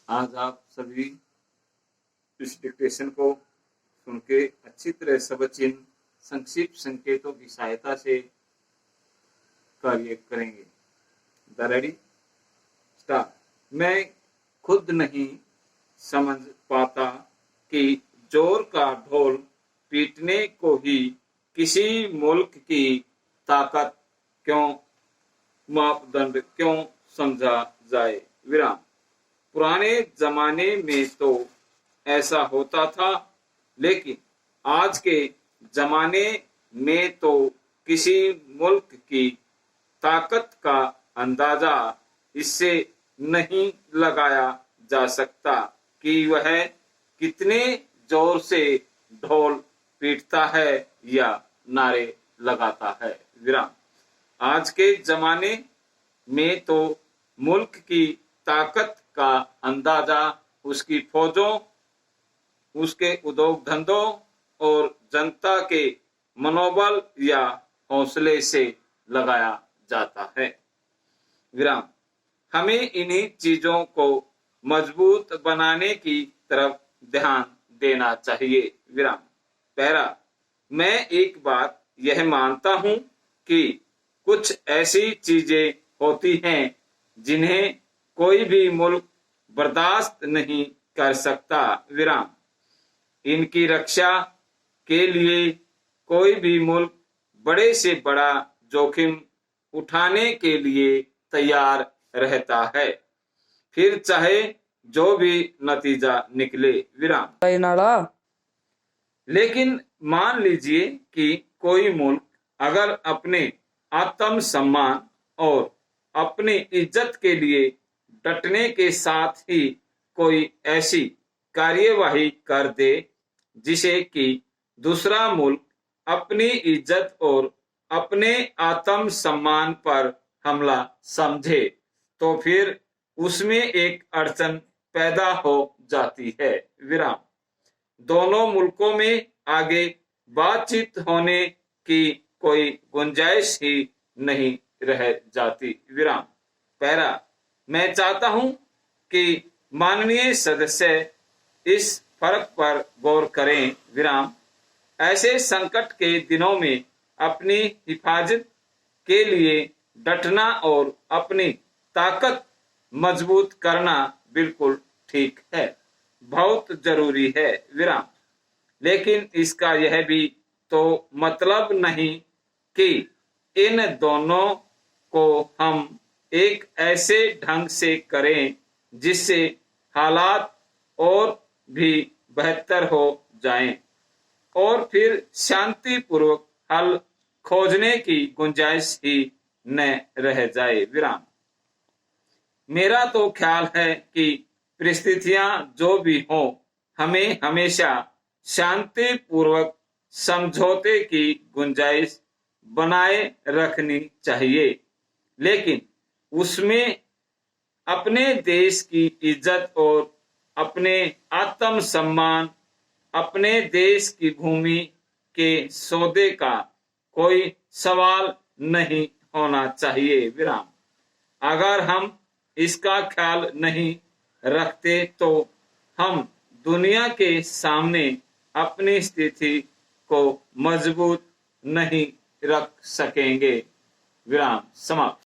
आज आप सभी इस डिक्टेशन को सुन के अच्छी तरह सब चिन्ह संक्षिप्त संकेतों की सहायता से कार्य करेंगे। The ready start. मैं खुद नहीं समझ पाता कि जोर का ढोल पीटने को ही किसी मुल्क की ताकत क्यों मापदंड क्यों समझा जाए। विराम। पुराने जमाने में तो ऐसा होता था, लेकिन आज के जमाने में तो किसी मुल्क की ताकत का अंदाजा इससे नहीं लगाया जा सकता कि वह कितने जोर से ढोल पीटता है या नारे लगाता है। विराम। आज के जमाने में तो मुल्क की ताकत का अंदाजा उसकी फौजों, उसके उद्योग धंधों और जनता के मनोबल या हौसले से लगाया जाता है। विराम। हमें इन्हीं चीजों को मजबूत बनाने की तरफ ध्यान देना चाहिए। विराम। पैरा। मैं एक बात यह मानता हूं कि कुछ ऐसी चीजें होती हैं जिन्हें कोई भी मुल्क बर्दाश्त नहीं कर सकता। विराम। इनकी रक्षा के लिए कोई भी मुल्क बड़े से बड़ा जोखिम उठाने के लिए तैयार रहता है, फिर चाहे जो भी नतीजा निकले। विराम। लेकिन मान लीजिए कि कोई मुल्क अगर अपने आत्म सम्मान और अपनी इज्जत के लिए डटने के साथ ही कोई ऐसी कार्यवाही कर दे जिसे कि दूसरा मुल्क अपनी इज्जत और अपने आत्म सम्मान पर हमला समझे, तो फिर उसमें एक अड़चन पैदा हो जाती है। विराम। दोनों मुल्कों में आगे बातचीत होने की कोई गुंजाइश ही नहीं रह जाती। विराम। पैरा। मैं चाहता हूं कि माननीय सदस्य इस फर्क पर गौर करें। विराम। ऐसे संकट के दिनों में अपनी हिफाजत के लिए डटना और अपनी ताकत मजबूत करना बिल्कुल ठीक है, बहुत जरूरी है। विराम। लेकिन इसका यह भी तो मतलब नहीं कि इन दोनों को हम एक ऐसे ढंग से करें जिससे हालात और भी बेहतर हो जाएं और फिर शांतिपूर्वक हल खोजने की गुंजाइश ही न रह जाए। विराम। मेरा तो ख्याल है कि परिस्थितियां जो भी हो, हमें हमेशा शांतिपूर्वक समझौते की गुंजाइश बनाए रखनी चाहिए, लेकिन उसमें अपने देश की इज्जत और अपने आत्म सम्मान, अपने देश की भूमि के सौदे का कोई सवाल नहीं होना चाहिए। विराम। अगर हम इसका ख्याल नहीं रखते तो हम दुनिया के सामने अपनी स्थिति को मजबूत नहीं रख सकेंगे। विराम समाप्त।